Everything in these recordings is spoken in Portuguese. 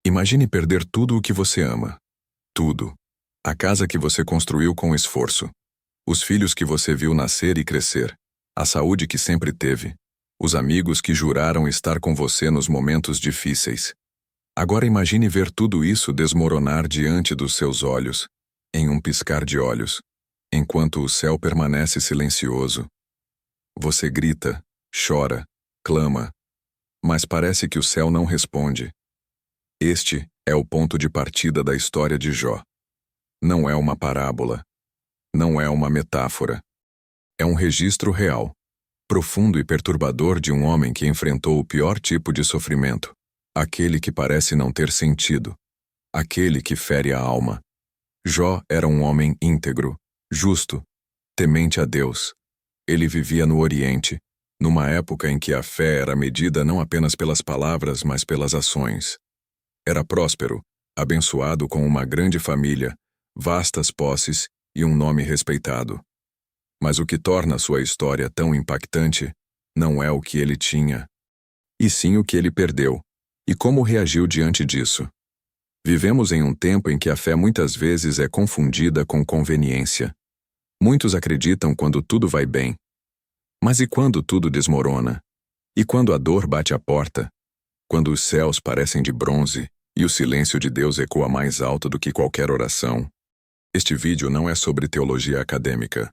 Imagine perder tudo o que você ama. Tudo. A casa que você construiu com esforço. Os filhos que você viu nascer e crescer. A saúde que sempre teve. Os amigos que juraram estar com você nos momentos difíceis. Agora imagine ver tudo isso desmoronar diante dos seus olhos, em um piscar de olhos, enquanto o céu permanece silencioso. Você grita, chora, clama, mas parece que o céu não responde. Este é o ponto de partida da história de Jó. Não é uma parábola. Não é uma metáfora. É um registro real, profundo e perturbador de um homem que enfrentou o pior tipo de sofrimento, aquele que parece não ter sentido, aquele que fere a alma. Jó era um homem íntegro, justo, temente a Deus. Ele vivia no Oriente, numa época em que a fé era medida não apenas pelas palavras, mas pelas ações. Era próspero, abençoado com uma grande família, vastas posses e um nome respeitado. Mas o que torna sua história tão impactante não é o que ele tinha, e sim o que ele perdeu, e como reagiu diante disso. Vivemos em um tempo em que a fé muitas vezes é confundida com conveniência. Muitos acreditam quando tudo vai bem. Mas e quando tudo desmorona? E quando a dor bate à porta? Quando os céus parecem de bronze e o silêncio de Deus ecoa mais alto do que qualquer oração? Este vídeo não é sobre teologia acadêmica.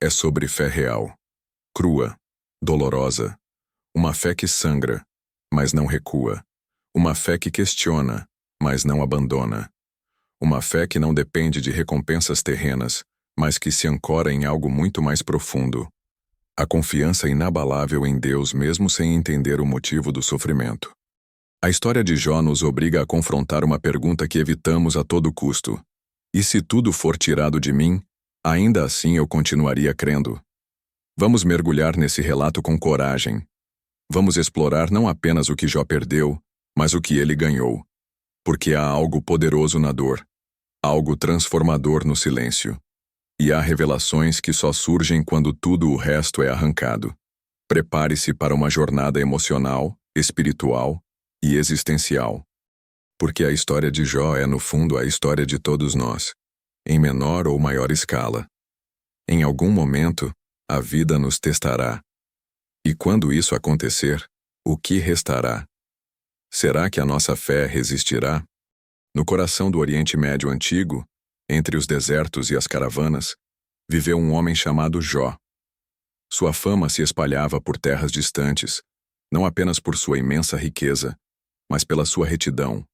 É sobre fé real. Crua, dolorosa. Uma fé que sangra, mas não recua. Uma fé que questiona, mas não abandona. Uma fé que não depende de recompensas terrenas, mas que se ancora em algo muito mais profundo. A confiança inabalável em Deus mesmo sem entender o motivo do sofrimento. A história de Jó nos obriga a confrontar uma pergunta que evitamos a todo custo. E se tudo for tirado de mim, ainda assim eu continuaria crendo? Vamos mergulhar nesse relato com coragem. Vamos explorar não apenas o que Jó perdeu, mas o que ele ganhou. Porque há algo poderoso na dor, algo transformador no silêncio. E há revelações que só surgem quando tudo o resto é arrancado. Prepare-se para uma jornada emocional, espiritual e existencial. Porque a história de Jó é, no fundo, a história de todos nós, em menor ou maior escala. Em algum momento, a vida nos testará. E quando isso acontecer, o que restará? Será que a nossa fé resistirá? No coração do Oriente Médio Antigo, entre os desertos e as caravanas, viveu um homem chamado Jó. Sua fama se espalhava por terras distantes, não apenas por sua imensa riqueza, mas pela sua retidão.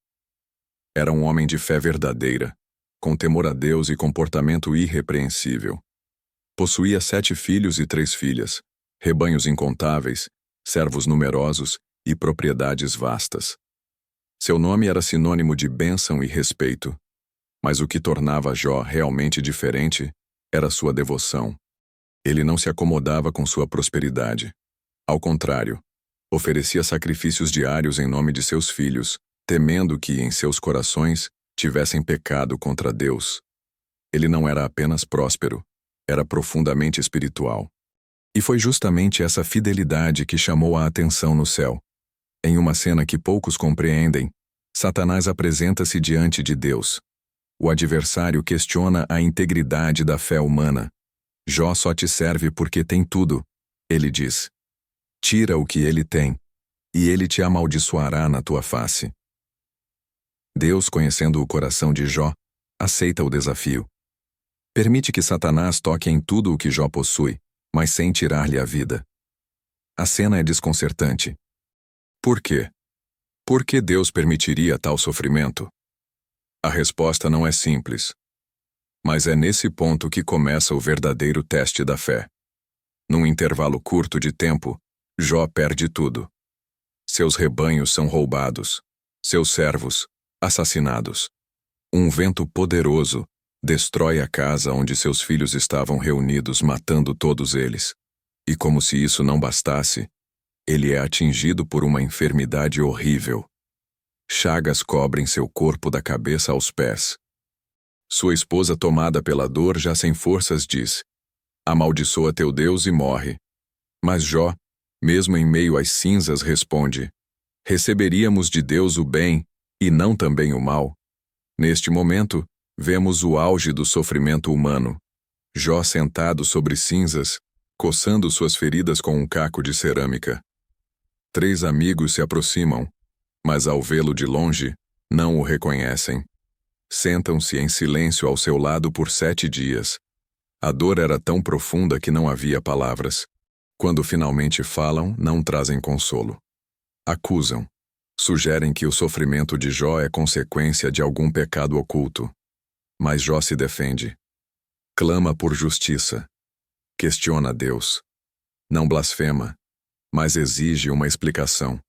Era um homem de fé verdadeira, com temor a Deus e comportamento irrepreensível. Possuía 7 filhos e 3 filhas, rebanhos incontáveis, servos numerosos e propriedades vastas. Seu nome era sinônimo de bênção e respeito. Mas o que tornava Jó realmente diferente era sua devoção. Ele não se acomodava com sua prosperidade. Ao contrário, oferecia sacrifícios diários em nome de seus filhos, temendo que em seus corações tivessem pecado contra Deus. Ele não era apenas próspero, era profundamente espiritual. E foi justamente essa fidelidade que chamou a atenção no céu. Em uma cena que poucos compreendem, Satanás apresenta-se diante de Deus. O adversário questiona a integridade da fé humana. Jó só te serve porque tem tudo, ele diz. Tira o que ele tem, e ele te amaldiçoará na tua face. Deus, conhecendo o coração de Jó, aceita o desafio. Permite que Satanás toque em tudo o que Jó possui, mas sem tirar-lhe a vida. A cena é desconcertante. Por quê? Por que Deus permitiria tal sofrimento? A resposta não é simples. Mas é nesse ponto que começa o verdadeiro teste da fé. Num intervalo curto de tempo, Jó perde tudo. Seus rebanhos são roubados, seus servos, assassinados. Um vento poderoso destrói a casa onde seus filhos estavam reunidos, matando todos eles. E como se isso não bastasse, ele é atingido por uma enfermidade horrível. Chagas cobrem seu corpo da cabeça aos pés. Sua esposa, tomada pela dor, já sem forças, diz: amaldiçoa teu Deus e morre. Mas Jó, mesmo em meio às cinzas, responde: receberíamos de Deus o bem e não também o mal? Neste momento, vemos o auge do sofrimento humano. Jó sentado sobre cinzas, coçando suas feridas com um caco de cerâmica. 3 amigos se aproximam, mas ao vê-lo de longe, não o reconhecem. Sentam-se em silêncio ao seu lado por 7 dias. A dor era tão profunda que não havia palavras. Quando finalmente falam, não trazem consolo. Acusam. Sugerem que o sofrimento de Jó é consequência de algum pecado oculto. Mas Jó se defende. Clama por justiça. Questiona Deus. Não blasfema, mas exige uma explicação.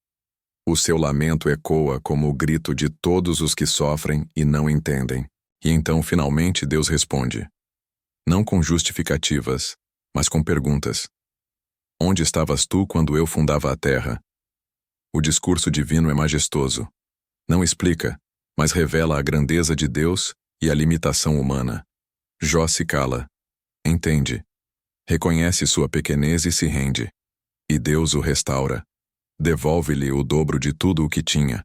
O seu lamento ecoa como o grito de todos os que sofrem e não entendem. E então, finalmente, Deus responde. Não com justificativas, mas com perguntas. Onde estavas tu quando eu fundava a terra? O discurso divino é majestoso. Não explica, mas revela a grandeza de Deus e a limitação humana. Jó se cala. Entende. Reconhece sua pequenez e se rende. E Deus o restaura. Devolve-lhe o dobro de tudo o que tinha.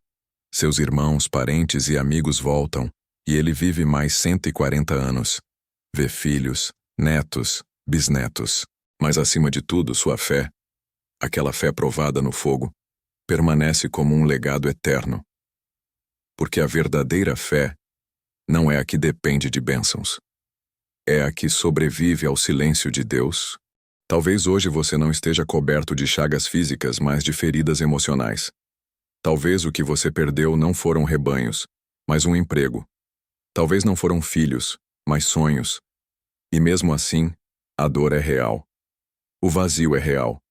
Seus irmãos, parentes e amigos voltam, e ele vive mais 140 anos. Vê filhos, netos, bisnetos. Mas acima de tudo, sua fé, aquela fé provada no fogo, permanece como um legado eterno. Porque a verdadeira fé não é a que depende de bênçãos. É a que sobrevive ao silêncio de Deus. Talvez hoje você não esteja coberto de chagas físicas, mas de feridas emocionais. Talvez o que você perdeu não foram rebanhos, mas um emprego. Talvez não foram filhos, mas sonhos. E mesmo assim, a dor é real. O vazio é real.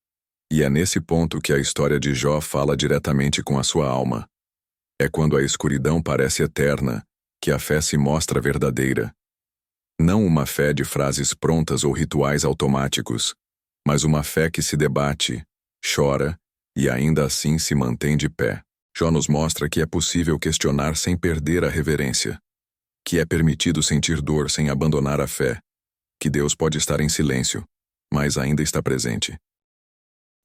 E é nesse ponto que a história de Jó fala diretamente com a sua alma. É quando a escuridão parece eterna que a fé se mostra verdadeira. Não uma fé de frases prontas ou rituais automáticos, mas uma fé que se debate, chora e ainda assim se mantém de pé. Jó nos mostra que é possível questionar sem perder a reverência, que é permitido sentir dor sem abandonar a fé, que Deus pode estar em silêncio, mas ainda está presente.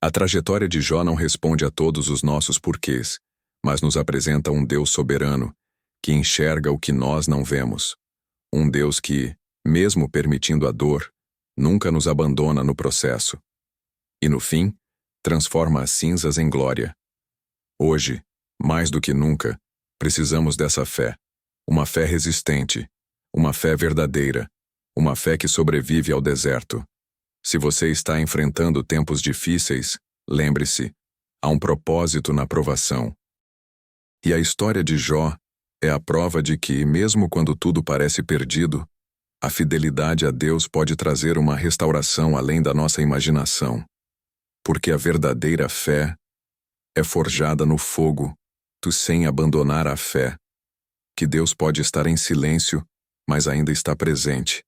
A trajetória de Jó não responde a todos os nossos porquês, mas nos apresenta um Deus soberano, que enxerga o que nós não vemos. Um Deus que, mesmo permitindo a dor, nunca nos abandona no processo. E no fim, transforma as cinzas em glória. Hoje, mais do que nunca, precisamos dessa fé. Uma fé resistente, uma fé verdadeira, uma fé que sobrevive ao deserto. Se você está enfrentando tempos difíceis, lembre-se, há um propósito na provação. E a história de Jó é a prova de que, mesmo quando tudo parece perdido, a fidelidade a Deus pode trazer uma restauração além da nossa imaginação. Porque a verdadeira fé é forjada no fogo, sem abandonar a fé, que Deus pode estar em silêncio, mas ainda está presente.